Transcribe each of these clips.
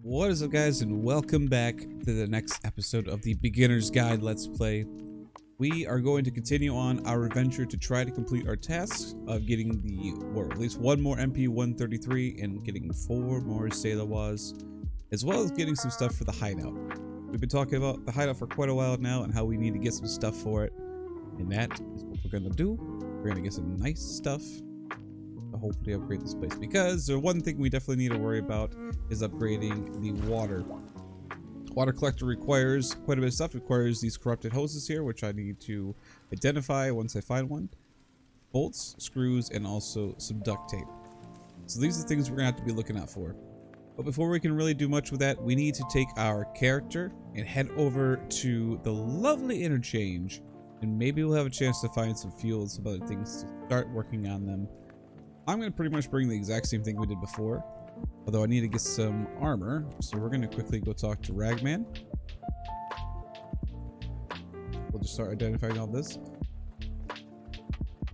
What is up, guys, and welcome back to the next episode of the Beginner's Guide Let's Play. We are going to continue on our adventure to try to complete our tasks of getting at least one more MP-133 and getting 4 more Selawas, as well as getting some stuff for the hideout. We've been talking about the hideout for quite a while now and how we need to get some stuff for it, and that is what we're going to do. We're going to get some nice stuff to hopefully upgrade this place, because the one thing we definitely need to worry about is upgrading the water. Water collector requires quite a bit of stuff. It requires these corrupted hoses here, which I need to identify once I find one. Bolts, screws, and also some duct tape. So these are the things we're gonna have to be looking out for. But before we can really do much with that, we need to take our character and head over to the lovely interchange, and maybe we'll have a chance to find some fuel and some other things to start working on them. I'm going to pretty much bring the exact same thing we did before, although I need to get some armor, so we're going to quickly go talk to Ragman. We'll just start identifying all this.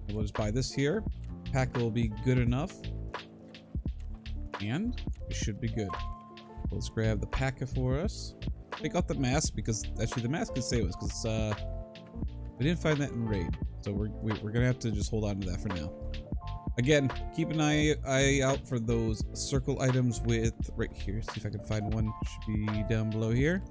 We'll just buy this here. Pack will be good enough, and it should be good. Let's grab the packer for us. Take out the mask, because actually the mask could save us, because we didn't find that in raid, so we're going to have to just hold on to that for now. Again, keep an eye out for those circle items with right here. See if I can find one. Should be down below here.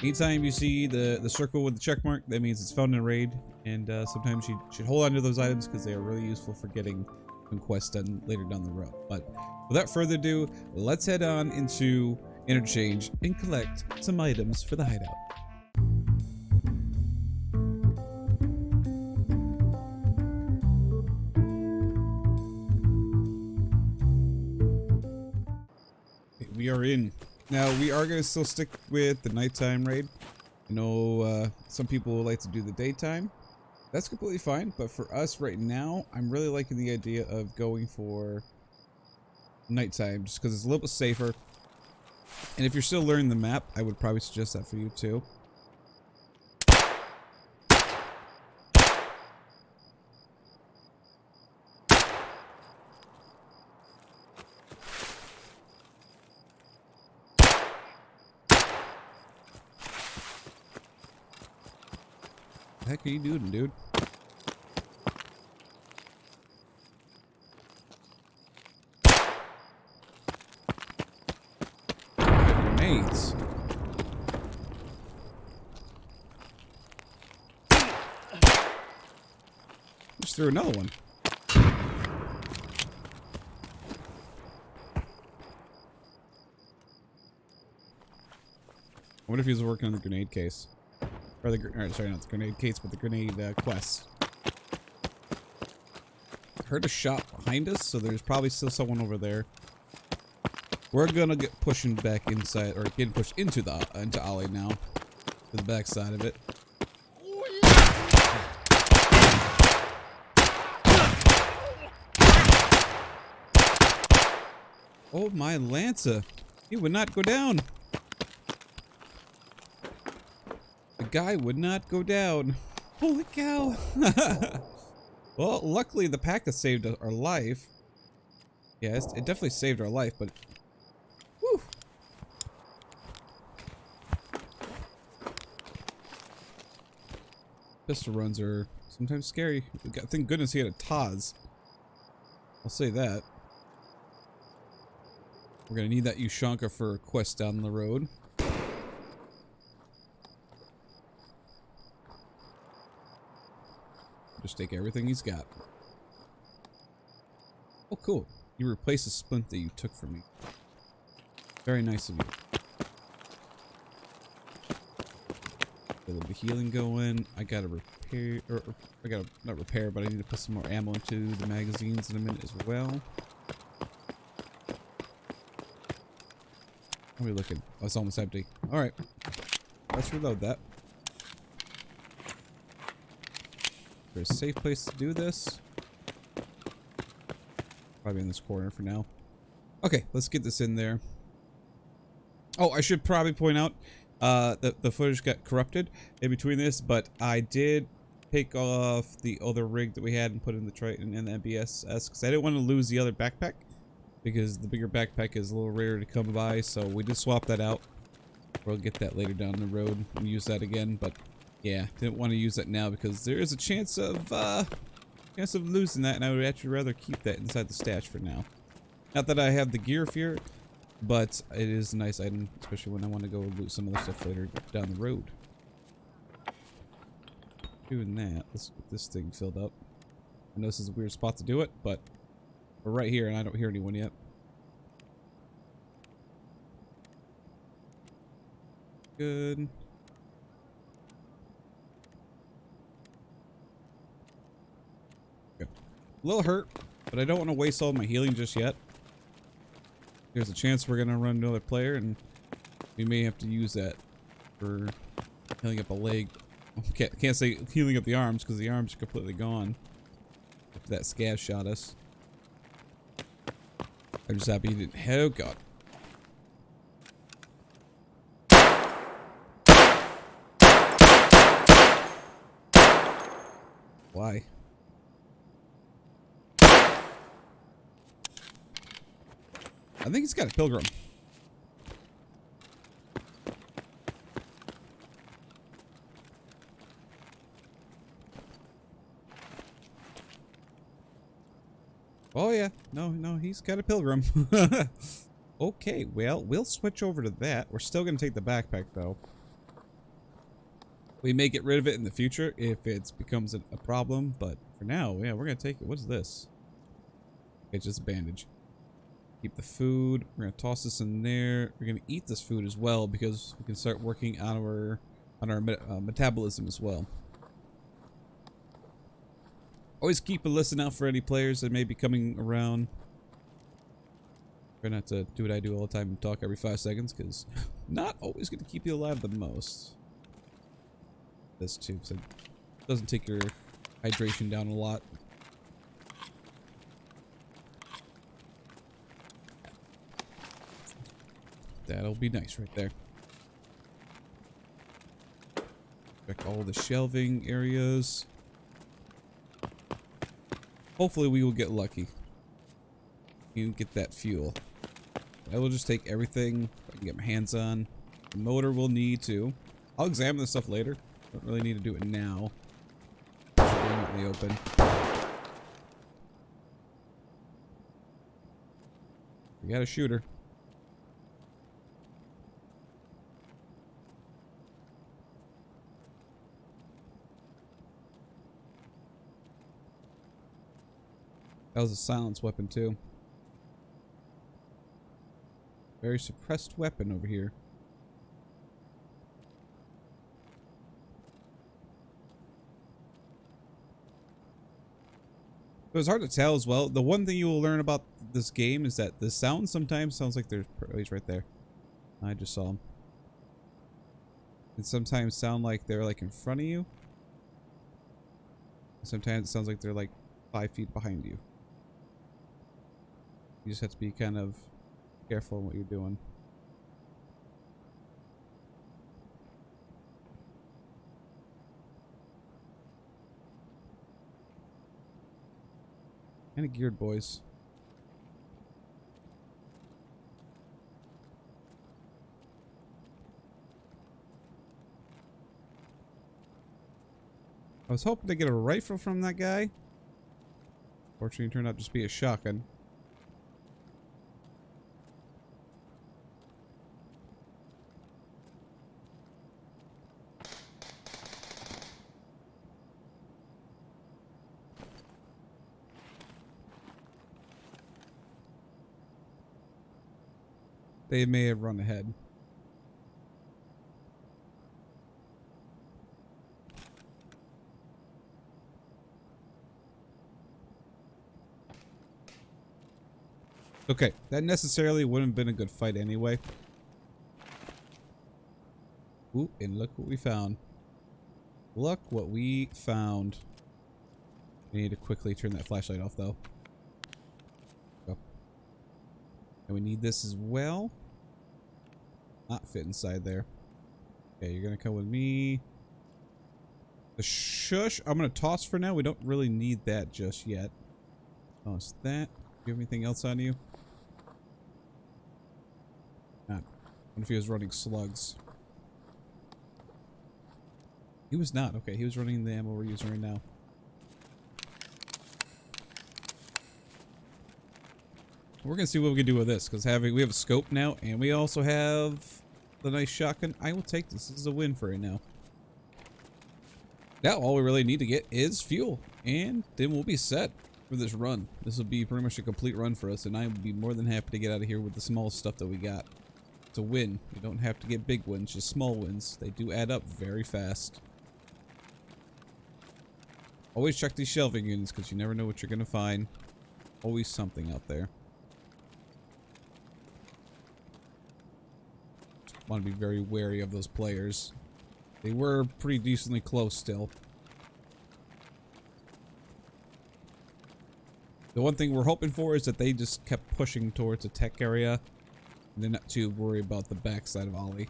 Anytime you see the circle with the check mark, that means it's found in a raid. And sometimes you should hold on to those items because they are really useful for getting some quests done later down the road. But without further ado, let's head on into Interchange and collect some items for the hideout. We are in. Now, we are going to still stick with the nighttime raid. I know some people like to do the daytime. That's completely fine, but for us right now, I'm really liking the idea of going for nighttime, just because it's a little bit safer. And if you're still learning the map, I would probably suggest that for you too. What the heck are you doing, dude? Grenades. Just threw another one. I wonder if he was working on the grenade case. Or sorry, not the grenade case, but the grenade quest. Heard a shot behind us, so there's probably still someone over there. We're gonna get pushing back inside, or getting pushed into Ollie now, to the back side of it. Oh my Lanza, he would not go down. Guy would not go down. Holy cow. Well, luckily the pack has saved our life. Yeah, it definitely saved our life, but whew. Pistol runs are sometimes scary. Thank goodness he had a Taz. I'll say that. We're gonna need that Ushanka for a quest down the road. Just take everything he's got. Oh, cool. You replace a splint that you took from me. Very nice of you. A little bit of healing going. I gotta repair, I gotta, not repair, but I need to put some more ammo into the magazines in a minute as well. How are we looking? Oh, it's almost empty. Alright. Let's reload that. There's a safe place to do this. Probably in this corner for now. Okay, let's get this in there. Oh, I should probably point out the footage got corrupted in between this, but I did take off the other rig that we had and put in the Triton and the MBSS because I didn't want to lose the other backpack. because the bigger backpack is a little rare to come by, so we just swapped that out. We'll get that later down the road and use that again, but yeah, didn't want to use that now because there is a chance of losing that, and I would actually rather keep that inside the stash for now. Not that I have the gear fear, but it is a nice item, especially when I want to go loot some other stuff later down the road. Doing that, let's get this thing filled up. I know this is a weird spot to do it, but we're right here and I don't hear anyone yet. Good. Okay. A little hurt, but I don't want to waste all my healing just yet. There's a chance we're gonna run another player and we may have to use that for healing up a leg. Can't say healing up the arms because the arms are completely gone after that scav shot us. I'm just happy he didn't. Oh god. Why? I think he's got a pilgrim. Oh yeah, no, he's got a pilgrim. Okay, well, we'll switch over to that. We're still gonna take the backpack though. We may get rid of it in the future if it becomes a problem, but for now, yeah, we're gonna take it. What's this? It's just a bandage. Keep the food. We're gonna toss this in there. We're gonna eat this food as well because we can start working on our metabolism as well. Always keep a listen out for any players that may be coming around. Try not to do what I do all the time and talk every 5 seconds, because not always going to keep you alive the most. This too, because it doesn't take your hydration down a lot. That'll be nice right there. Check all the shelving areas. Hopefully we will get lucky. You get that fuel. I will just take everything I can get my hands on. The motor we'll need to. I'll examine this stuff later. Don't really need to do it now. Just leave it in the open. We got a shooter. That was a silence weapon too. Very suppressed weapon over here. It was hard to tell as well. The one thing you will learn about this game is that the sound sometimes sounds like there's... Oh, he's right there. I just saw him. It sometimes sound like they're like in front of you. Sometimes it sounds like they're like 5 feet behind you. You just have to be kind of careful in what you're doing. Kind of geared, boys. I was hoping to get a rifle from that guy. Fortunately, it turned out to just be a shotgun. They may have run ahead. Okay, that necessarily wouldn't have been a good fight anyway. Ooh, and look what we found. Look what we found. I need to quickly turn that flashlight off though. Go. And we need this as well. Not fit inside there. Okay, you're gonna come with me. The shush, I'm gonna toss for now. We don't really need that just yet. Oh, it's that. Do you have anything else on you? What if he was running slugs? He was not. Okay, he was running the ammo we're using right now. We're gonna see what we can do with this, because we have a scope now, and we also have the nice shotgun. I will take this. This is a win for right now. Now all we really need to get is fuel, and then we'll be set for this run. This will be pretty much a complete run for us, and I will be more than happy to get out of here with the small stuff that we got. It's a win. You don't have to get big wins, just small wins. They do add up very fast. Always check these shelving units, because you never know what you're gonna find. Always something out there. Want to be very wary of those players. They were pretty decently close still. The one thing we're hoping for is that they just kept pushing towards the tech area. And they're not too worried about the backside of Ollie.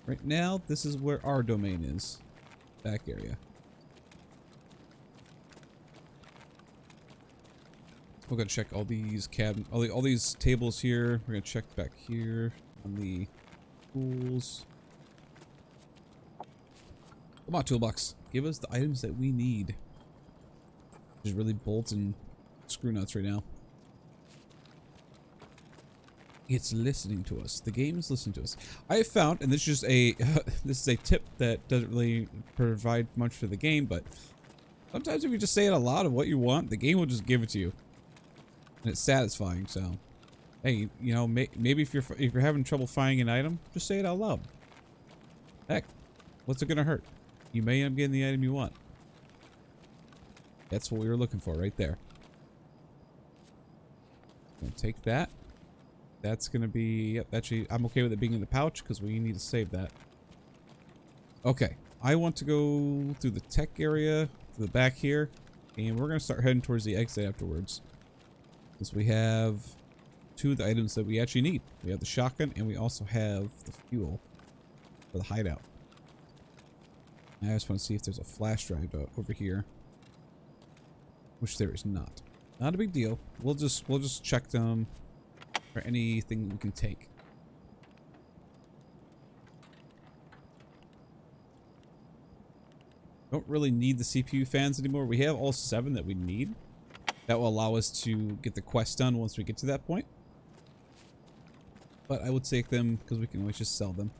Right now, this is where our domain is. Back area. We're gonna check all these all these tables here. We're gonna check back here on the tools. Come on, toolbox. Give us the items that we need. Just really bolts and screw nuts right now. It's listening to us. The game is listening to us. I have found, and this is just a this is a tip that doesn't really provide much for the game, but sometimes if you just say it out loud of what you want, the game will just give it to you. And it's satisfying, so hey, you know, maybe if you're having trouble finding an item, just say it out loud. Heck, what's it gonna hurt? You may end up getting the item you want. That's what we were looking for right there. Gonna take that. That's gonna be, yep, actually I'm okay with it being in the pouch because we need to save that. Okay, I want to go through the tech area to the back here, and we're gonna start heading towards the exit afterwards. Because we have two of the items that we actually need. We have the shotgun, and we also have the fuel for the hideout. I just want to see if there's a flash drive over here, which there is not. Not a big deal. We'll just check them for anything we can take. Don't really need the CPU fans anymore. We have all 7 that we need. That will allow us to get the quest done once we get to that point. But I would take them because we can always just sell them.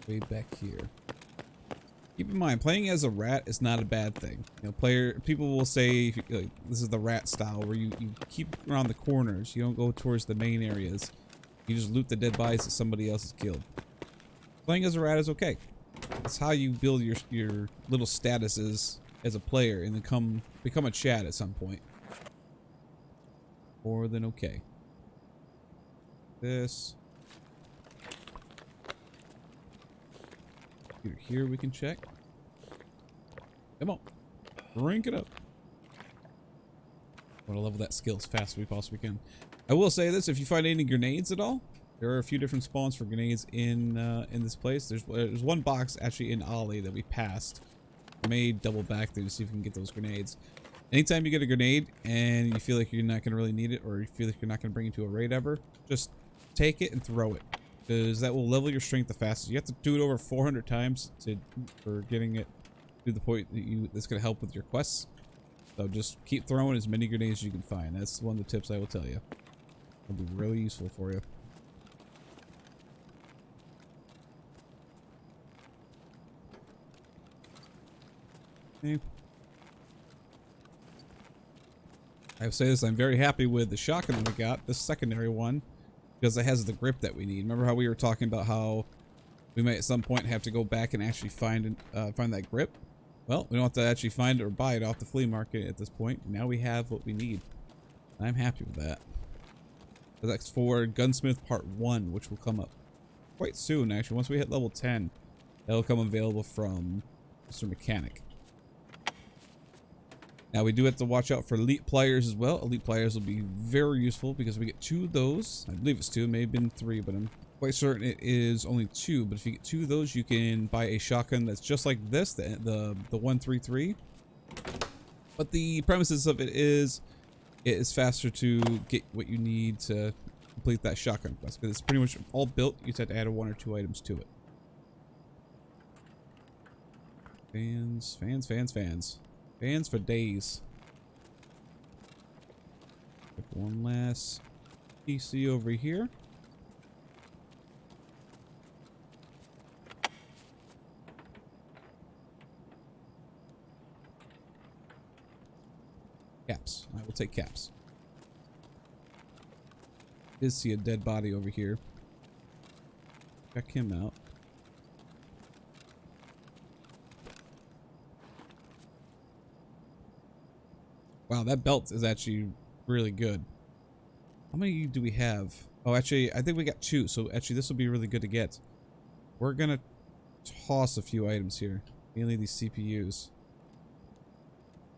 Way back here. Keep in mind, playing as a rat is not a bad thing. You know, people will say this is the rat style, where you keep around the corners. You don't go towards the main areas. You just loot the dead bodies that somebody else has killed. Playing as a rat is okay. It's how you build your little statuses as a player and then become a chat at some point. More than okay. This. Here we can check. Come on. Rank it up. I want to level that skill as fast as we possibly can. I will say this, if you find any grenades at all, there are a few different spawns for grenades in this place. There's one box actually in Ollie that we passed. We may double back there to see if we can get those grenades. Anytime you get a grenade and you feel like you're not going to really need it, or you feel like you're not going to bring it to a raid ever, just take it and throw it. Because that will level your strength the fastest. You have to do it over 400 times for getting it to the point that that's going to help with your quests. So just keep throwing as many grenades as you can find. That's one of the tips I will tell you. It'll be really useful for you. Okay. I will say this, I'm very happy with the shotgun that we got, this secondary one, because it has the grip that we need. Remember how we were talking about how we might at some point have to go back and actually find that grip? Well, we don't have to actually find it or buy it off the flea market at this point. Now we have what we need. I'm happy with that. So that's for Gunsmith Part 1, which will come up quite soon, actually. Once we hit level 10, that'll come available from Mr. Mechanic. Now we do have to watch out for elite players as well. Elite players will be very useful because we get 2 of those. I believe it's 2, it may have been 3, but I'm quite certain it is only 2. But if you get 2 of those, you can buy a shotgun that's just like this, the 133. But the premises of it is it is faster to get what you need to complete that shotgun quest, because it's pretty much all built. You just have to add 1 or 2 items to it. Fans, fans, fans, fans. Fans for days. One last PC over here. Caps. I will take caps. Is see a dead body over here. Check him out. Wow, that belt is actually really good. How many do we have? Oh, actually, I think we got 2. So actually, this will be really good to get. We're gonna toss a few items here. Mainly these CPUs.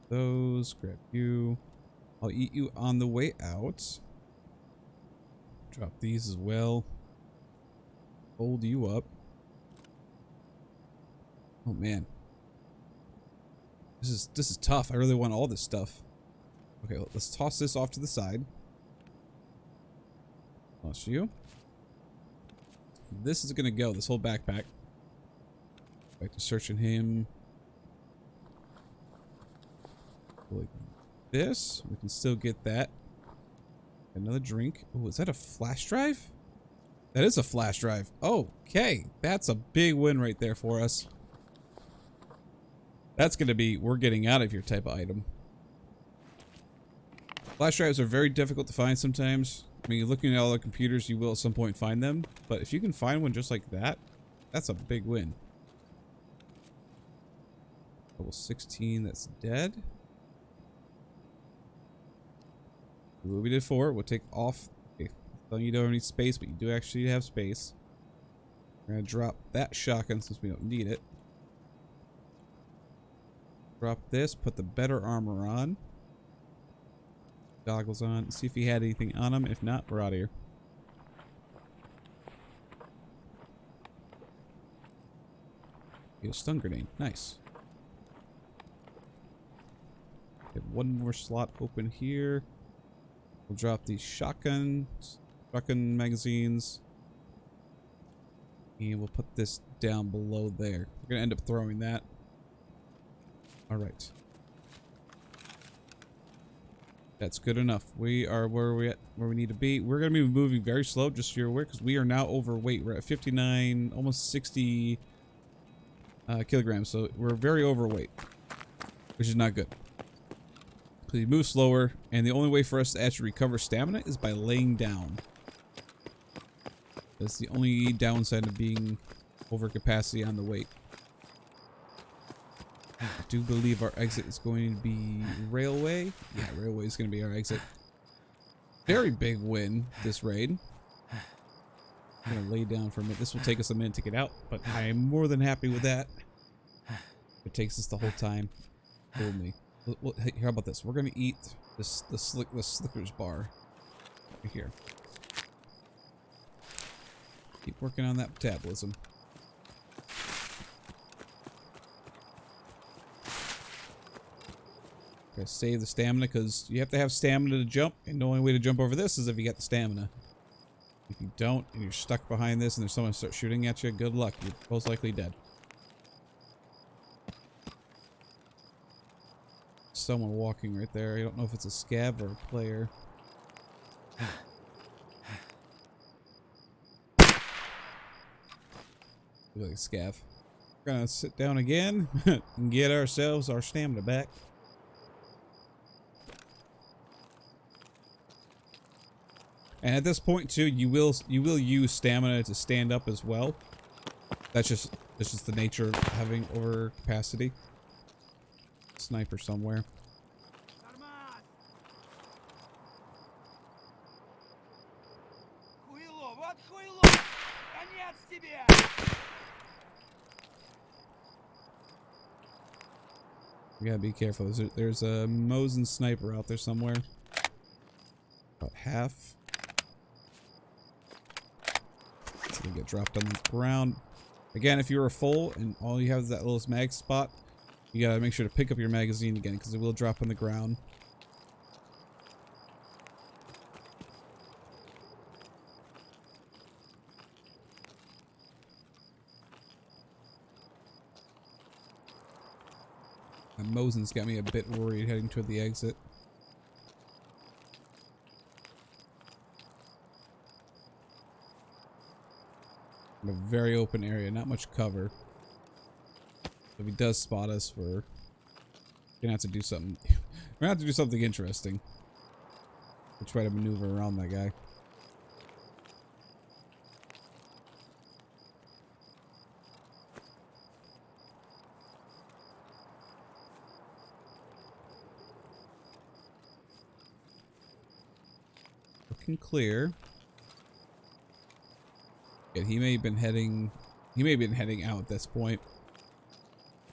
Those, grab you. I'll eat you on the way out. Drop these as well. Hold you up. Oh man. This is tough. I really want all this stuff. Okay, let's toss this off to the side. Toss you. This is gonna go, this whole backpack. Back to searching him. Like this. We can still get that. Another drink. Oh, is that a flash drive? That is a flash drive. Okay. That's a big win right there for us. That's gonna be, we're getting out of here type of item. Flash drives are very difficult to find sometimes. I mean, looking at all the computers, you will at some point find them. But if you can find one just like that, that's a big win. Level 16, that's dead. What we did for, we'll take off. Okay, you don't have any space, but you do actually have space. We're gonna drop that shotgun since we don't need it. Drop this, put the better armor on. Goggles on, see if he had anything on him. If not, we're out of here. A stun grenade, nice. Get 1 more slot open here. We'll drop these shotgun magazines. And we'll put this down below there. We're gonna end up throwing that. Alright. That's good enough. We are where we need to be. We're gonna be moving very slow, just so you're aware, because we are now overweight. We're at 59, almost 60 kilograms. So we're very overweight, which is not good. So you move slower, and the only way for us to actually recover stamina is by laying down. That's the only downside of being over capacity on the weight. I do believe our exit is going to be railway. Yeah, railway is going to be our exit. Very big win this raid. I'm going to lay down for a minute. This will take us a minute to get out, but I am more than happy with that. It takes us the whole time. Hold me. Well, hey, how about this? We're going to eat the Slickers bar right here. Keep working on that metabolism. Okay, save the stamina, because you have to have stamina to jump, and the only way to jump over this is if you got the stamina. If you don't, and you're stuck behind this, and there's someone start shooting at you, good luck. You're most likely dead. Someone walking right there. I don't know if it's a scab or a player. Look like a scav. We're gonna sit down again and get ourselves our stamina back. And at this point too, you will use stamina to stand up as well. That's just the nature of having overcapacity. Sniper somewhere. We gotta be careful. There's a Mosin sniper out there somewhere. About half. It's gonna get dropped on the ground. Again, if you're a full and all you have is that little mag spot, you gotta make sure to pick up your magazine again, because it will drop on the ground. And Mosen's got me a bit worried heading toward the exit. In a very open area, not much cover. If he does spot us, we're gonna have to do something. We're gonna have to do something interesting. We'll try to maneuver around that guy. Looking clear. Yeah, he may have been heading out at this point.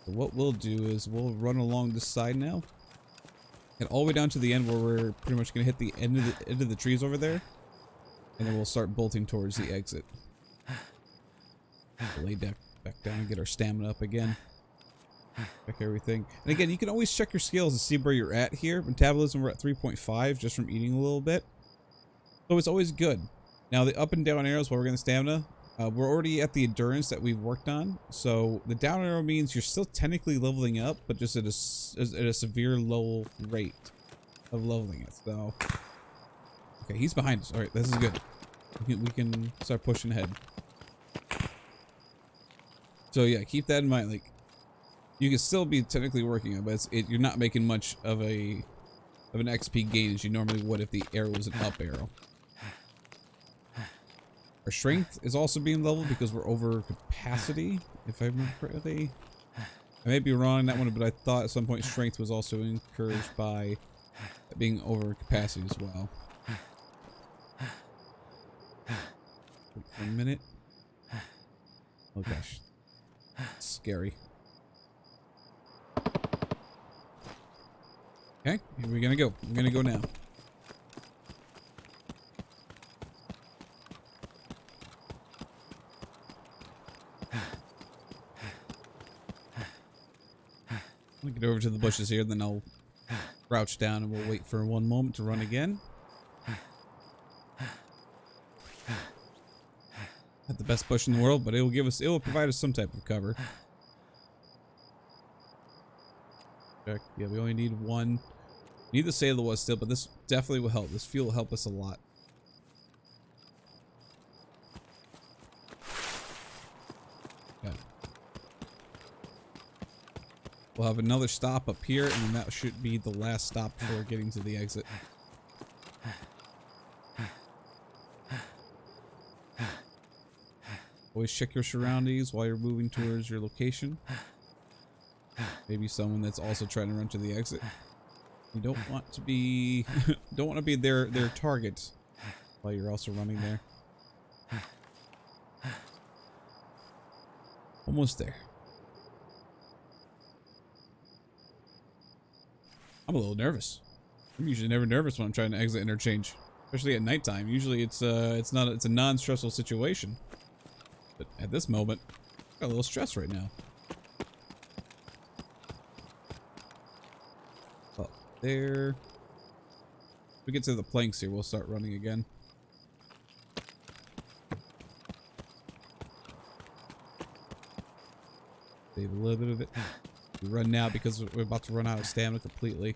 But what we'll do is we'll run along this side now. And all the way down to the end where we're pretty much gonna hit the end of the trees over there. And then we'll start bolting towards the exit. We'll lay back down and get our stamina up again. Check everything. And again, you can always check your scales to see where you're at here. Metabolism, we're at 3.5 just from eating a little bit. So it's always good. Now the up and down arrows while we're getting stamina, we're already at the endurance that we've worked on. So the down arrow means you're still technically leveling up, but just at a severe low rate of leveling it. So, okay, he's behind us. All right, this is good. We can start pushing ahead. So yeah, keep that in mind. Like, you can still be technically working on it, but you're not making much of an XP gain as you normally would if the arrow was an up arrow. Our strength is also being leveled because we're over capacity, if I remember correctly. I may be wrong on that one, but I thought at some point strength was also encouraged by being over capacity as well. Wait for a minute. Oh gosh. It's scary. Okay, here we're gonna go. I'm gonna go now. I'll get over to the bushes here, then I'll crouch down and we'll wait for one moment to run again. Not the best bush in the world, but it will provide us some type of cover. Check. Yeah, we only need one. We need the sailor was still, but this definitely will help. This fuel will help us a lot. Okay. We'll have another stop up here, and that should be the last stop before getting to the exit. Always check your surroundings while you're moving towards your location. Maybe someone that's also trying to run to the exit. You don't want to be their target while you're also running there. Almost there. I'm a little nervous. I'm usually never nervous when I'm trying to exit interchange, especially at nighttime. Usually it's a non-stressful situation. But at this moment, I've got a little stress right now. Up there. If we get to the planks here, we'll start running again. Save a little bit of it. We run now because we're about to run out of stamina completely.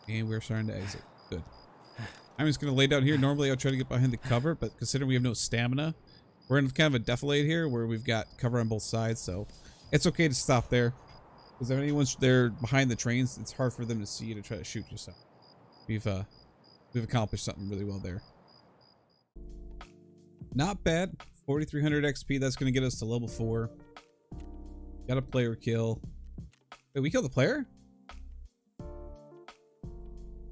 And we're starting to exit. Good. I'm just going to lay down here. Normally I'll try to get behind the cover, but considering we have no stamina, we're in kind of a defilade here where we've got cover on both sides, so it's okay to stop there. Because if anyone's there behind the trains, it's hard for them to see you to try to shoot yourself. We've accomplished something really well there. Not bad. 4,300 XP. That's going to get us to level 4. Got a player kill. Wait, we killed the player?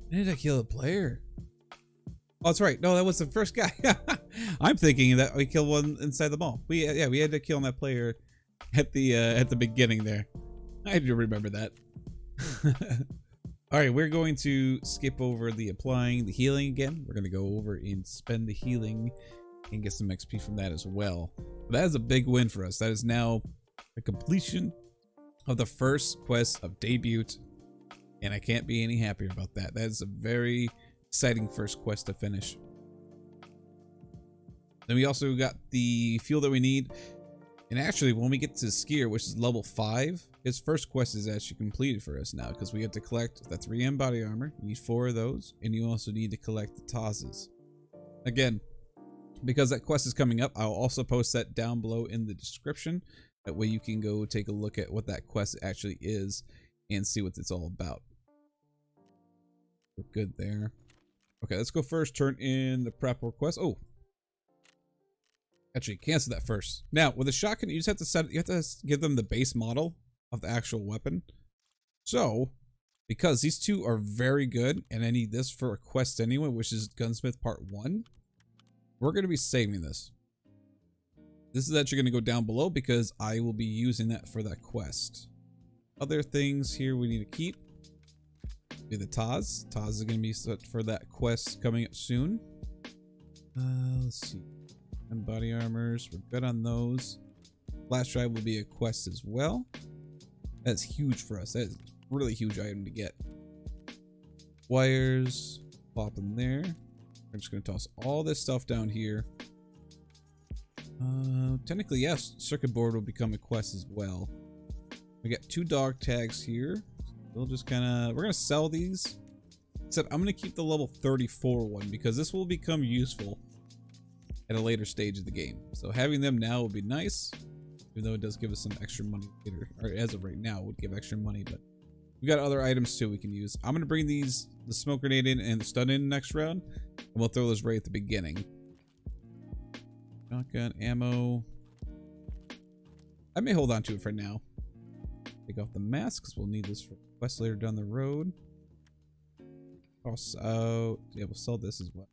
When did I kill the player? Oh, that's right. No, that was the first guy. I'm thinking that we killed one inside the mall. We had to kill that player at the beginning there. I do remember that. All right, we're going to skip over the applying the healing again. We're going to go over and spend the healing and get some XP from that as well. But that is a big win for us. That is now the completion of the first quest of debut, and I can't be any happier about that. That is a very exciting first quest to finish. Then we also got the fuel that we need. And actually, when we get to Skier, which is level 5, his first quest is actually completed for us now, because we have to collect the 3M body armor. You need 4 of those, and you also need to collect the Tazes. Again, because that quest is coming up, I'll also post that down below in the description. That way you can go take a look at what that quest actually is and see what it's all about. We're good there. Okay, let's go first. Turn in the prep or quest. Oh, actually, cancel that first. Now, with a shotgun, you just have to set. You have to give them the base model of the actual weapon. So, because these two are very good, and I need this for a quest anyway, which is Gunsmith Part 1, we're going to be saving this. This is actually going to go down below because I will be using that for that quest. Other things here we need to keep. Be the Taz. Taz is going to be set for that quest coming up soon. Let's see. And body armors, we're good on those. Flash drive will be a quest as well. That's huge for us. That is a really huge item to get. Wires, pop them there. We're just going to toss all this stuff down here. Technically, yes, circuit board will become a quest as well. We got 2 dog tags here. We'll just kind of, we're going to sell these. Except I'm going to keep the level 34 one because this will become useful at a later stage of the game. So having them now would be nice, even though it does give us some extra money later. Or as of right now, it would give extra money, but we got other items too we can use. I'm going to bring these, the smoke grenade in and the stun in next round, and we'll throw those right at the beginning. Shotgun, ammo. I may hold on to it for now. Take off the mask because we'll need this for quest later down the road. Toss out. Yeah, we'll sell this as well.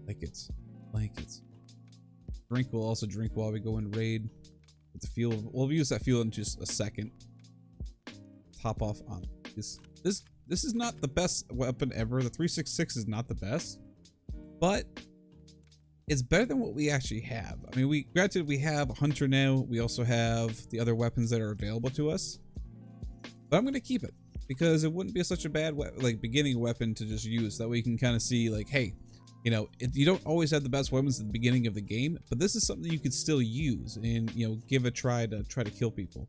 Blankets. Blankets. Drink, we'll also drink while we go in raid. With the fuel. We'll use that fuel in just a second. Top off on this. This is not the best weapon ever. The 366 is not the best. But it's better than what we actually have. I mean, granted we have Hunter now. We also have the other weapons that are available to us. But I'm going to keep it because it wouldn't be such a bad beginning weapon to just use. That way you can kind of see like, hey, you know, you don't always have the best weapons at the beginning of the game, but this is something you could still use and, you know, give a try to kill people.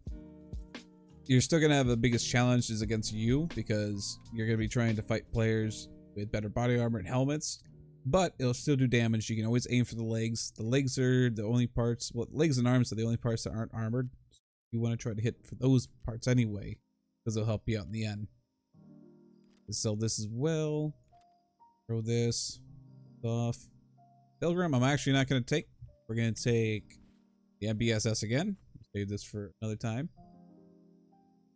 You're still going to have the biggest challenge is against you because you're going to be trying to fight players with better body armor and helmets. But it'll still do damage. You can always aim for the legs. The legs are the only parts, well, legs and arms are the only parts that aren't armored. You want to try to hit for those parts anyway, because they'll help you out in the end. Let's sell this as well. Throw this off. Pilgrim, I'm actually not going to take. We're going to take the MBSS again. Save this for another time.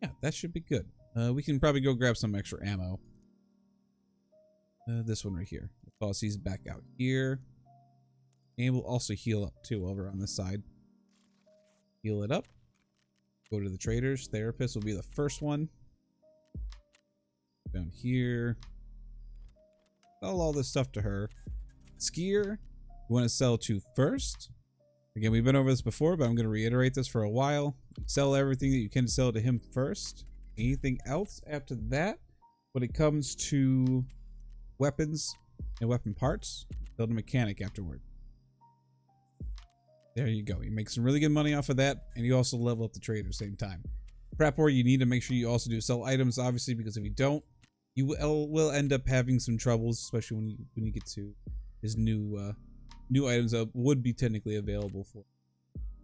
Yeah, that should be good. We can probably go grab some extra ammo. This one right here. Toss these back out here. And we'll also heal up too over on this side. Heal it up. Go to the traders. Therapist will be the first one. Down here. Sell all this stuff to her. Skier, we want to sell to first. Again, we've been over this before, but I'm going to reiterate this for a while. Sell everything that you can sell to him first. Anything else after that, when it comes to weapons and weapon parts, build a mechanic afterward. There you go. You make some really good money off of that, and you also level up the trade at the same time. Prep war, you need to make sure you also do sell items, obviously, because if you don't, you will end up having some troubles, especially when you get to his new items that would be technically available for.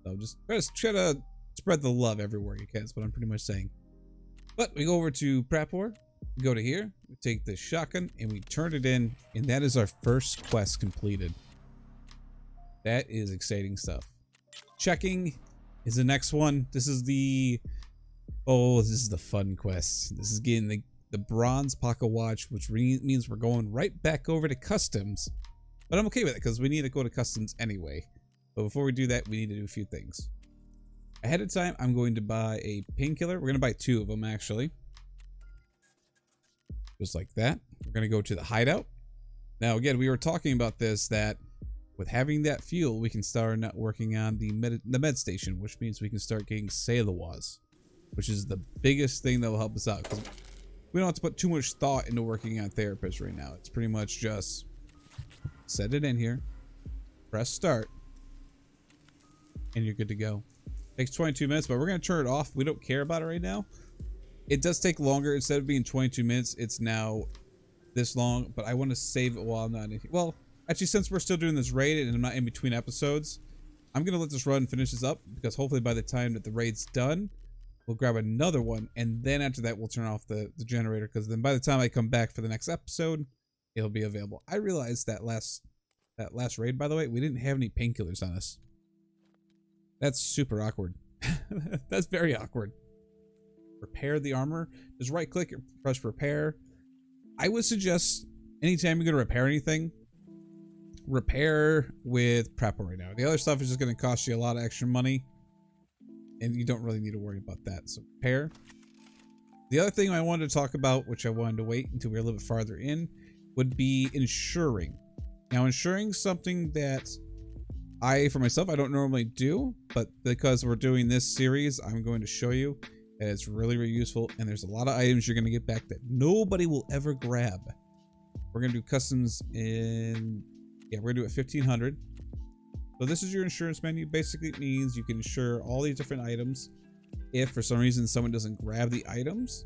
So just try to spread the love everywhere you can. That's what I'm pretty much saying. But we go over to prep war. We go to here, we take the shotgun and we turn it in, and that is our first quest completed. That is exciting stuff. Checking is the next one. This is the fun quest. This is getting the bronze pocket watch, which means we're going right back over to customs. But I'm okay with it because we need to go to customs anyway. But before we do that, we need to do a few things. Ahead of time, I'm going to buy a painkiller. We're going to buy 2 of them actually. Just like that. We're going to go to the hideout. Now, again, we were talking about this, that with having that fuel, we can start working on the med station, which means we can start getting Salewas, which is the biggest thing that will help us out. Because we don't have to put too much thought into working on therapists right now. It's pretty much just set it in here, press start, and you're good to go. Takes 22 minutes, but we're going to turn it off. We don't care about it right now. It does take longer. Instead of being 22 minutes, it's now this long, but I want to save it while I'm not in. Well, actually, since we're still doing this raid and I'm not in between episodes, I'm going to let this run and finish this up, because hopefully by the time that the raid's done, we'll grab another one, and then after that, we'll turn off the generator, because then by the time I come back for the next episode, it'll be available. I realized that last raid, by the way, we didn't have any painkillers on us. That's super awkward. That's very awkward. Repair the armor. Just right click or press repair. I would suggest anytime you're going to repair anything, repair with prepper right now. The other stuff is just going to cost you a lot of extra money, and you don't really need to worry about that. So repair. The other thing I wanted to talk about, which I wanted to wait until we were a little bit farther in, would be insuring. Now, insuring something that for myself, I don't normally do, but because we're doing this series, I'm going to show you. And it's really, really useful, and there's a lot of items you're going to get back that nobody will ever grab. We're going to do customs in, yeah, we're going to do it 1500. So this is your insurance menu. Basically, it means you can insure all these different items. If for some reason someone doesn't grab the items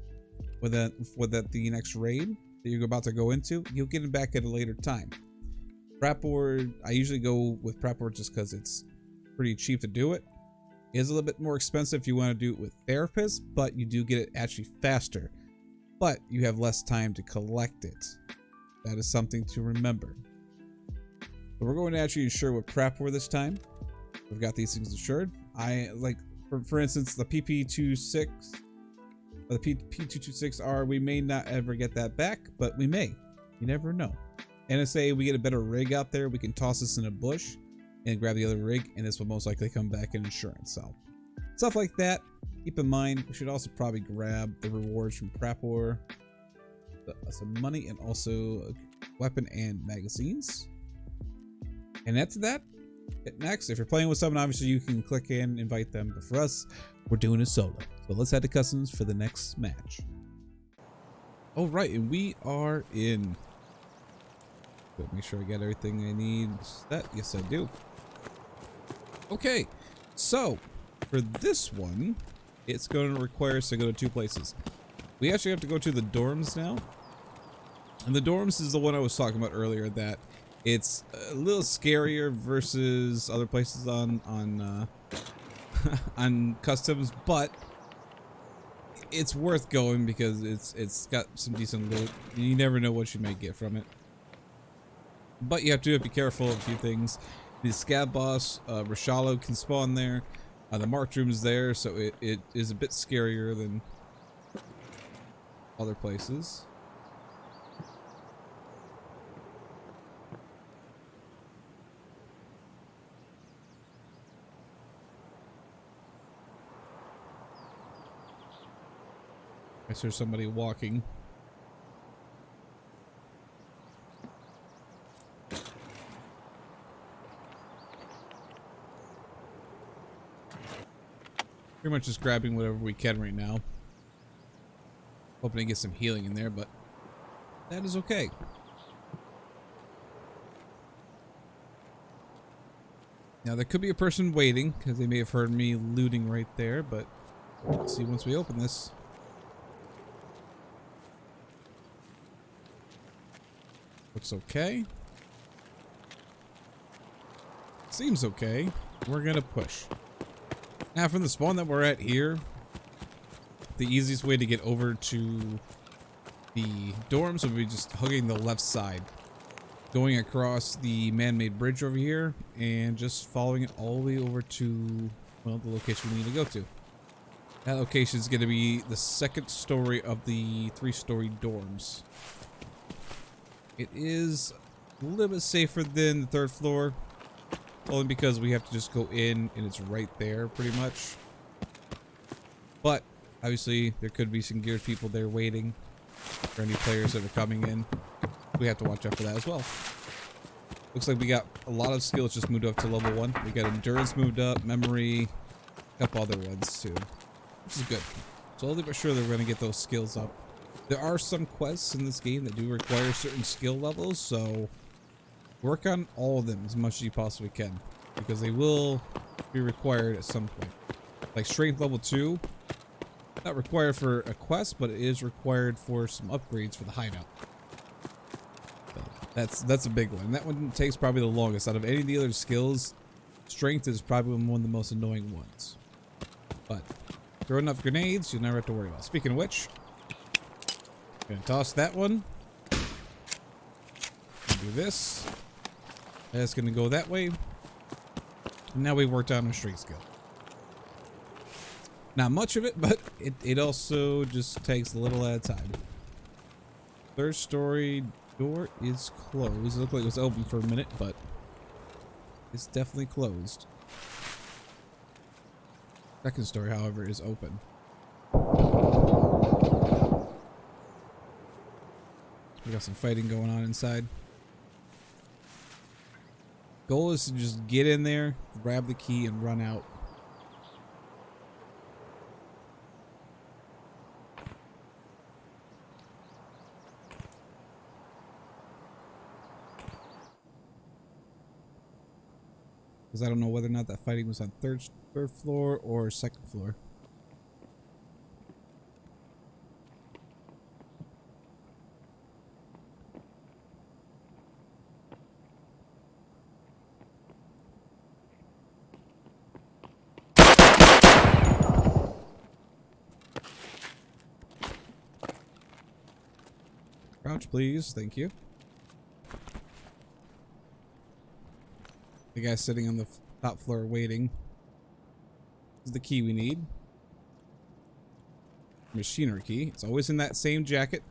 with the next raid that you're about to go into, you'll get them back at a later time. Prep board, I usually go with prep board just because it's pretty cheap to do it. It is a little bit more expensive if you want to do it with therapists, but you do get it actually faster. But you have less time to collect it. That is something to remember. So we're going to actually insure with prep for this time. We've got these things insured. I like, for instance, the PP26 or the P226R. We may not ever get that back, but we may. You never know. NSA, we get a better rig out there. We can toss this in a bush and grab the other rig, and this will most likely come back in insurance. So stuff like that, keep in mind. We should also probably grab the rewards from Prapor, some money, and also weapon and magazines. And after that, hit next. If you're playing with someone, obviously you can click in, invite them, but for us, we're doing a solo. So let's head to customs for the next match. All right, and we are in. Make sure I got everything I need. That, yes, I do. Okay, so for this one, it's going to require us to go to two places. We actually have to go to the dorms now, and the dorms is the one I was talking about earlier. That it's a little scarier versus other places on on customs, but it's worth going because it's got some decent loot. You never know what you may get from it. But you have to be careful of a few things. The scab boss, Rashalo, can spawn there. The marked room is there, so it is a bit scarier than other places. I see somebody walking. Pretty much just grabbing whatever we can right now. Hoping to get some healing in there, but that is okay. Now there could be a person waiting because they may have heard me looting right there, but we'll see once we open this. Looks okay. Seems okay. We're gonna push. Now from the spawn that we're at here, the easiest way to get over to the dorms would be just hugging the left side. Going across the man-made bridge over here and just following it all the way over to, well, the location we need to go to. That location is going to be the second story of the 3-story dorms. It is a little bit safer than the 3rd floor. Only because we have to just go in and it's right there pretty much. But obviously there could be some geared people there waiting for any players that are coming in. We have to watch out for that as well. Looks like we got a lot of skills just moved up to level 1. We got endurance moved up, memory, a couple other ones too, which is good. Slowly but surely we're going to get those skills up. There are some quests in this game that do require certain skill levels, so work on all of them as much as you possibly can. because they will be required at some point. Like strength level 2, not required for a quest, but it is required for some upgrades for the hideout. So that's a big one. And that one takes probably the longest out of any of the other skills. Strength is probably one of the most annoying ones. But throw enough grenades, you'll never have to worry about it. Speaking of which, gonna toss that one. Do this. That's gonna go that way. And now we worked on our strength skill. Not much of it, but it also just takes a little at a time. Third story door is closed. It looked like it was open for a minute, but it's definitely closed. Second story, however, is open. We got some fighting going on inside. Goal is to just get in there, grab the key, and run out. Because I don't know whether or not that fighting was on third floor or second floor. Crouch, please. Thank you. The guy sitting on the top floor waiting. This is the key we need. Machinery key. It's always in that same jacket.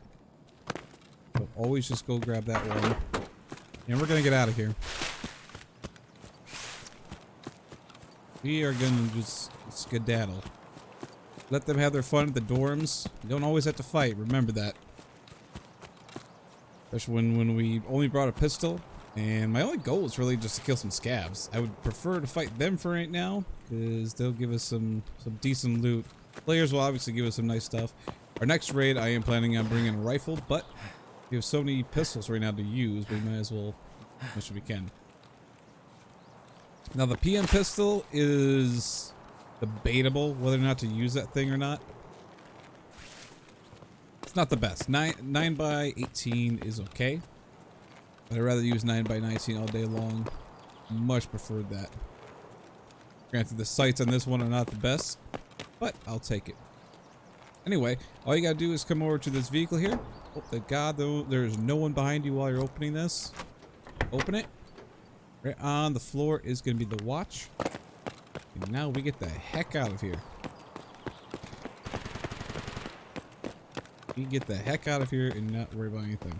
So always just go grab that one. And we're gonna get out of here. We are gonna just skedaddle. Let them have their fun at the dorms. You don't always have to fight. Remember that. Especially when we only brought a pistol. And my only goal is really just to kill some scabs. I would prefer to fight them for right now, because they'll give us some decent loot. Players will obviously give us some nice stuff. Our next raid, I am planning on bringing a rifle, but we have so many pistols right now to use, we might as well as much as we can. Now the PM pistol is debatable whether or not to use that thing or not. It's not the best. 9x18 is okay. But I'd rather use 9x19 all day long. Much preferred that. Granted, the sights on this one are not the best, but I'll take it. Anyway, all you gotta do is come over to this vehicle here. Oh, thank God, though, there's no one behind you while you're opening this. Open it. Right on the floor is gonna be the watch. And now we get the heck out of here. We get the heck out of here and not worry about anything.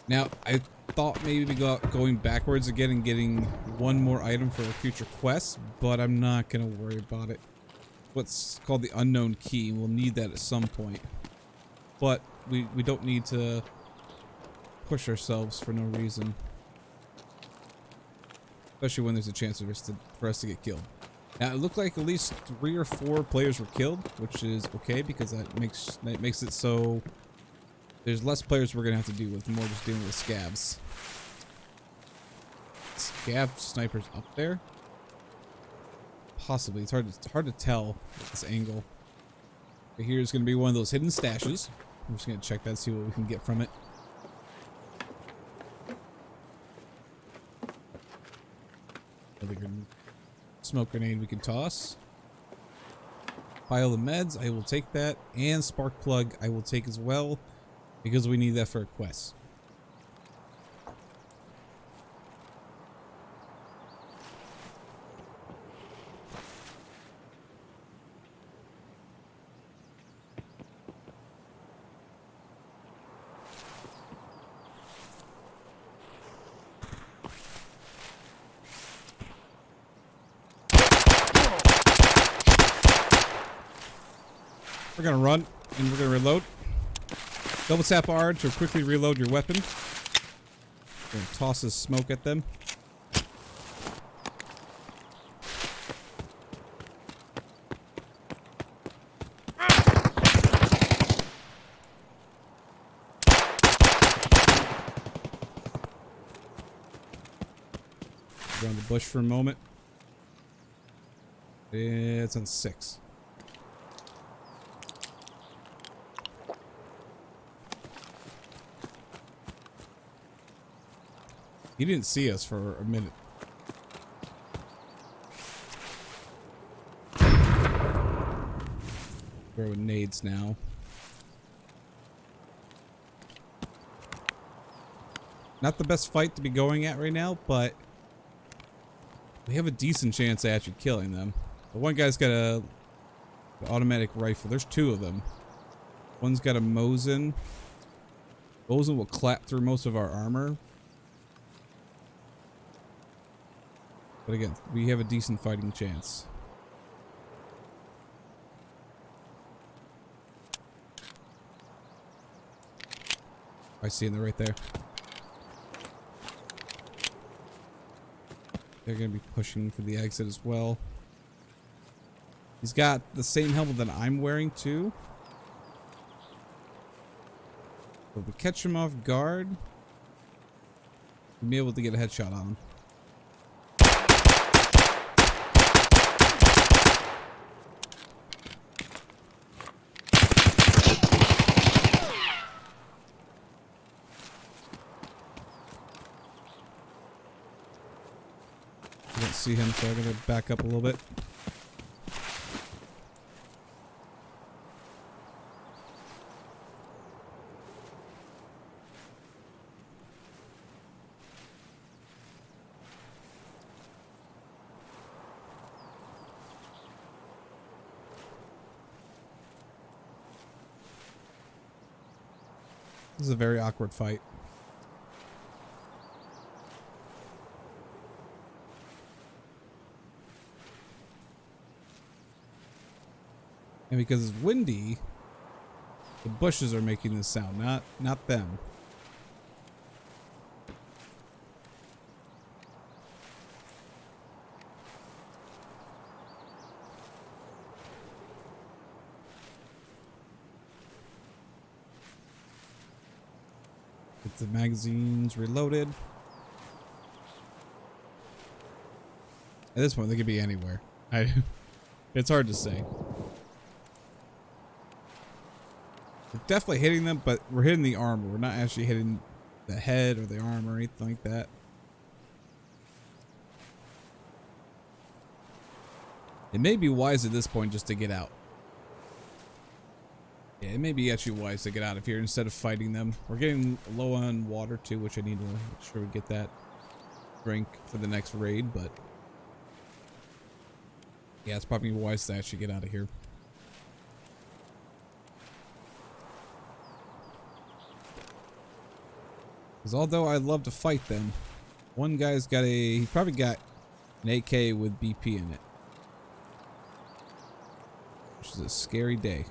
Now, I thought maybe going backwards again and getting one more item for a future quest, but I'm not gonna worry about it. What's called the unknown key. We'll need that at some point. But we don't need to push ourselves for no reason. Especially when there's a chance for us to get killed. Now, it looked like at least 3 or 4 players were killed, which is okay because that makes it so there's less players we're gonna have to deal with, more just dealing with scabs. Scab snipers up there? Possibly. It's hard to tell at this angle. But here's gonna be one of those hidden stashes. I'm just gonna check that, see what we can get from it. Another smoke grenade we can toss. Pile of meds, I will take that. And spark plug, I will take as well, because we need that for a quest. We're gonna run and we're gonna reload. Double tap R to quickly reload your weapon. We're gonna toss this smoke at them. Around the bush for a moment. It's on 6. He didn't see us for a minute. Throwing nades now. Not the best fight to be going at right now, but we have a decent chance of actually killing them. The one guy's got a automatic rifle. There's 2 of them. One's got a Mosin. Mosin will clap through most of our armor. But again, we have a decent fighting chance. I see him right there. They're going to be pushing for the exit as well. He's got the same helmet that I'm wearing too. But if we catch him off guard, we'll be able to get a headshot on him. I don't see him, so I'm gonna back up a little bit. This is a very awkward fight. And because it's windy, the bushes are making this sound, not them. Get the magazines reloaded. At this point, they could be anywhere. It's hard to say. We're definitely hitting them, but we're hitting the armor. We're not actually hitting the head or the arm or anything like that. It may be wise at this point just to get out. Yeah, it may be actually wise to get out of here instead of fighting them. We're getting low on water too, which I need to make sure we get that drink for the next raid, but yeah, it's probably wise to actually get out of here. Because although I'd love to fight them, one guy's got he probably got an AK with BP in it. Which is a scary day.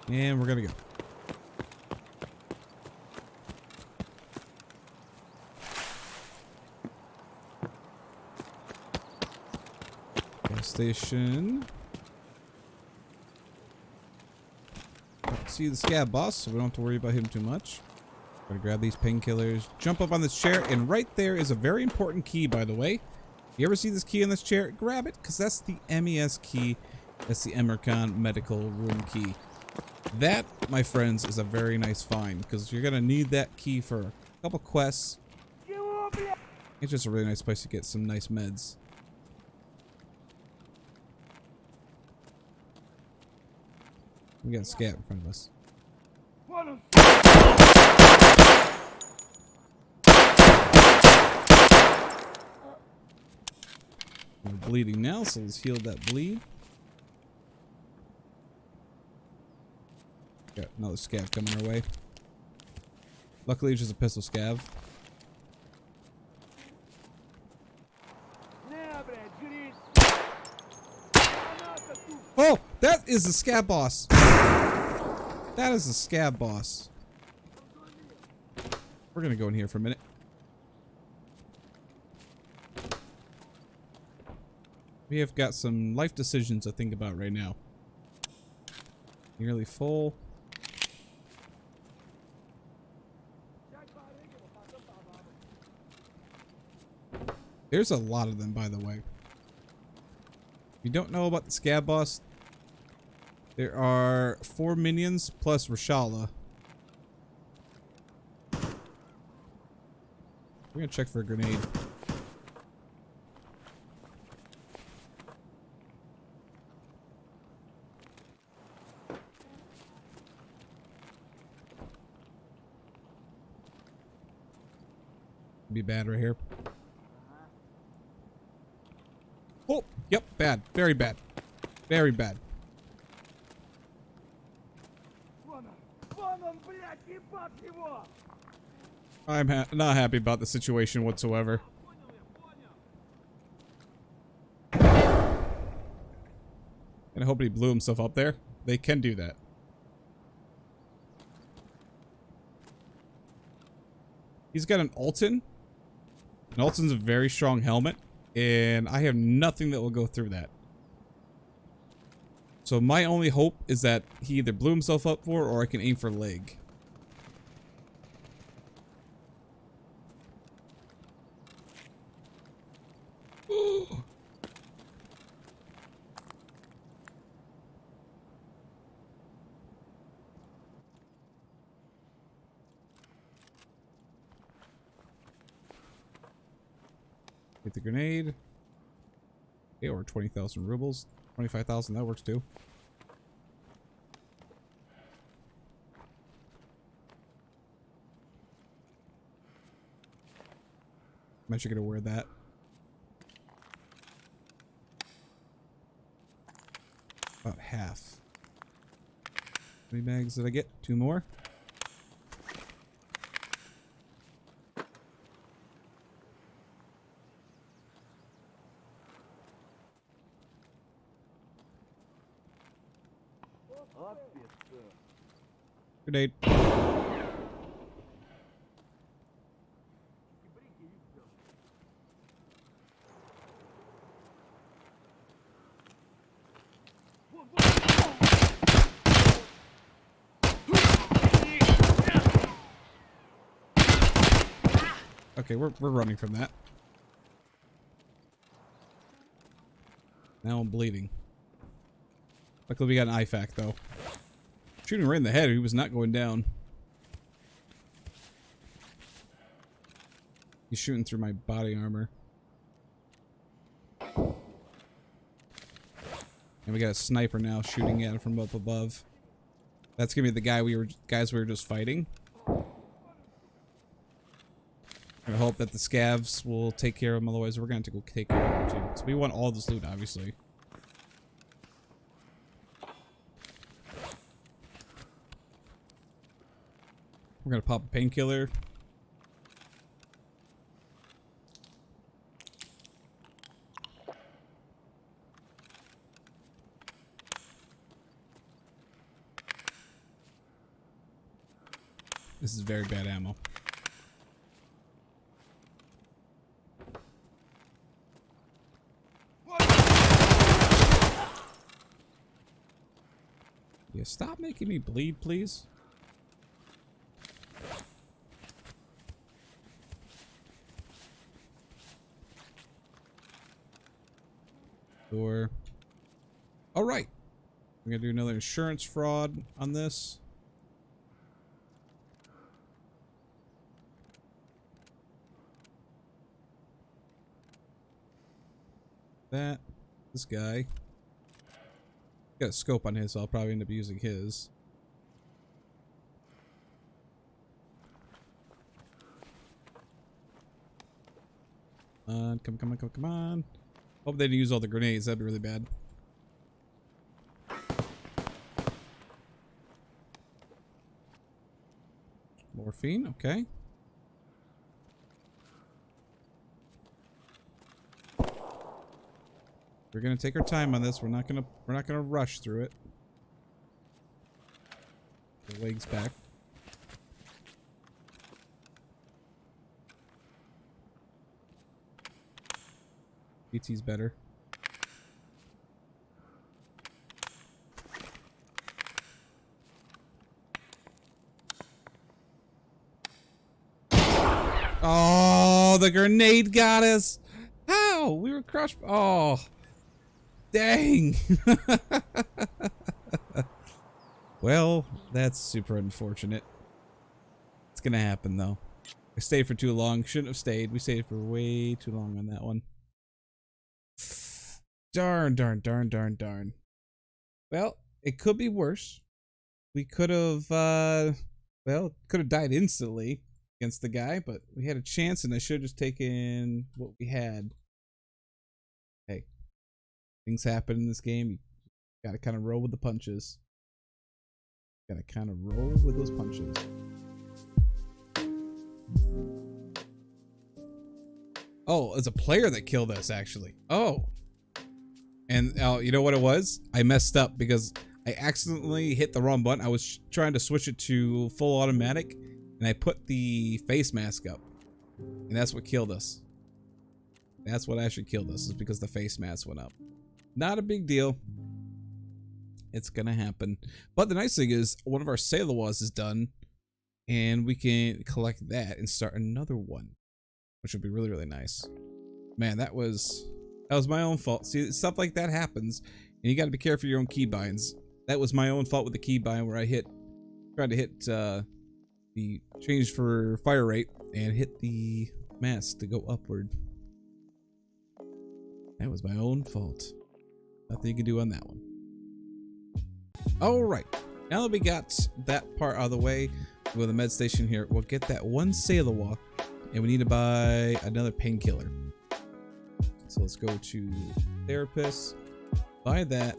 And we're gonna go. Gas station. See the scab boss, so we don't have to worry about him too much. Gotta grab these painkillers, jump up on this chair, and right there is a very important key, by the way. You ever see this key on this chair? Grab it, because that's the MES key. That's the Emercon medical room key. That, my friends, is a very nice find, because you're gonna need that key for a couple quests. It's just a really nice place to get some nice meds. We got a scat in front of us. We're bleeding now, so let's heal that bleed. Got another scav coming our way. Luckily, it's just a pistol scav. Oh, that is the scab boss. That is the scab boss. We're gonna go in here for a minute. We have got some life decisions to think about right now. Nearly full. There's a lot of them, by the way. If you don't know about the scab boss, there are 4 minions plus Rashala. We're gonna check for a grenade. Be bad right here. Oh, yep, bad. Very bad. Very bad. I'm not happy about the situation whatsoever. And I hope he blew himself up there. They can do that. He's got an Alton. An Alton's a very strong helmet. And I have nothing that will go through that. So my only hope is that he either blew himself up for or I can aim for leg. Get the grenade. Okay, or 20,000 rubles. 25,000, that works too. I'm actually gonna wear that. About half. How many bags did I get? 2 more? Grenade. Okay, we're running from that. Now I'm bleeding. Luckily we got an IFAK though. Shooting right in the head, he was not going down. He's shooting through my body armor. And we got a sniper now shooting at him from up above. That's gonna be the guy we were just fighting. I hope that the scavs will take care of him, otherwise we're gonna have to go take care of him too. So we want all this loot, obviously. We're gonna pop a painkiller. This is very bad ammo. Yeah, stop making me bleed, please. Door. All right. I'm gonna do another insurance fraud on this. This guy. Got a scope on his, so I'll probably end up using his. Come on. Hope they didn't use all the grenades, that'd be really bad. Morphine, okay. We're gonna take our time on this. We're not gonna rush through it. The legs back. BT's better. the grenade got us. How? We were crushed. Oh, dang. Well, that's super unfortunate. It's gonna happen though. I stayed for too long. Shouldn't have stayed. We stayed for way too long on that one. Darn, darn, darn, darn, darn. Well, it could be worse. We could have, well, could have died instantly against the guy, but we had a chance and I should have just taken what we had. Hey, things happen in this game. You gotta kind of roll with the punches. Gotta kind of roll with those punches. Oh, it's a player that killed us, actually. Oh. And you know what it was? I messed up because I accidentally hit the wrong button. I was trying to switch it to full automatic, and I put the face mask up. And that's what killed us. That's what actually killed us, is because the face mask went up. Not a big deal. It's gonna happen. But the nice thing is, one of our Sailor-Was is done, and we can collect that and start another one, which would be really, really nice. Man, that was my own fault. See, stuff like that happens, and you got to be careful of your own keybinds. That was my own fault with the keybind, where I tried to hit the change for fire rate and hit the mask to go upward. That was my own fault. Nothing you can do on that one. All right, now that we got that part out of the way, with the med station here, we'll get that one Sailor-Was, and we need to buy another painkiller. So let's go to therapist, buy that,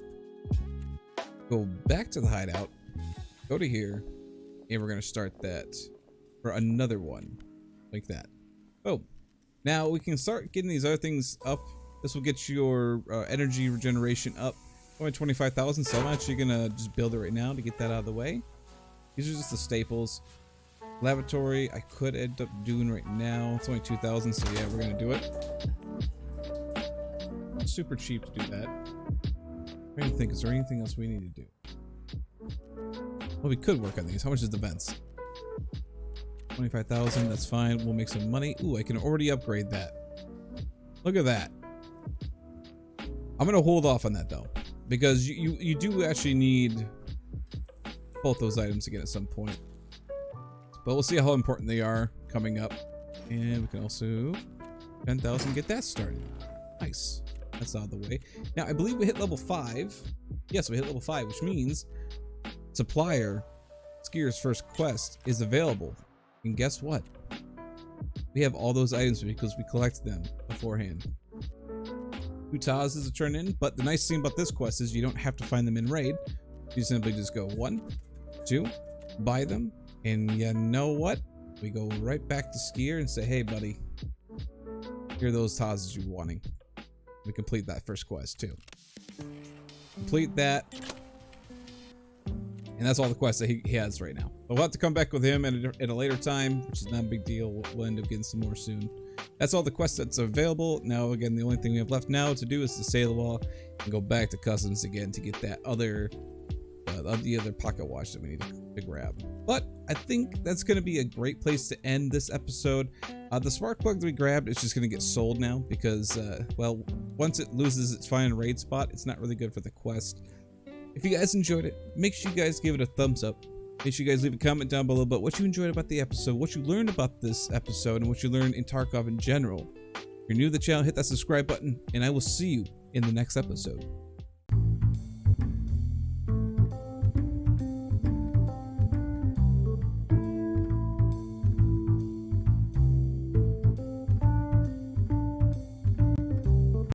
go back to the hideout, go to here, and we're gonna start that for another one, like that. Oh, now we can start getting these other things up. This will get your energy regeneration up. Only 25,000, so I'm actually gonna just build it right now to get that out of the way. These are just the staples. Lavatory, I could end up doing right now. It's only 2,000, so yeah, we're gonna do it. It's super cheap to do that. I'm trying to think, is there anything else we need to do? Well, we could work on these. How much is the vents? 25,000, that's fine. We'll make some money. Ooh, I can already upgrade that. Look at that. I'm gonna hold off on that though, because you do actually need both those items again at some point. But we'll see how important they are coming up. And we can also 10,000, get that started. Nice. That's out of the way. Now, I believe we hit level 5. Yes, we hit level 5, which means Supplier, Skier's first quest, is available. And guess what? We have all those items because we collected them beforehand. 2 Tazes to turn in, but the nice thing about this quest is you don't have to find them in raid. You simply just go 1, 2, buy them, and you know what? We go right back to Skier and say, hey buddy, here are those Tazes you're wanting. We complete that first quest too. Complete that. And that's all the quests that he has right now. But we'll have to come back with him at a later time, which is not a big deal. We'll end up getting some more soon. That's all the quests that's available. Now, again, the only thing we have left now to do is to Sailor-Was and go back to customs again to get that other, the other pocket watch that we need to grab. But I think that's going to be a great place to end this episode. The spark plug that we grabbed is just going to get sold now because, well, once it loses its final raid spot, it's not really good for the quest. If you guys enjoyed it, make sure you guys give it a thumbs up. Make sure you guys leave a comment down below about what you enjoyed about the episode, what you learned about this episode, and what you learned in Tarkov in general. If you're new to the channel, hit that subscribe button, and I will see you in the next episode.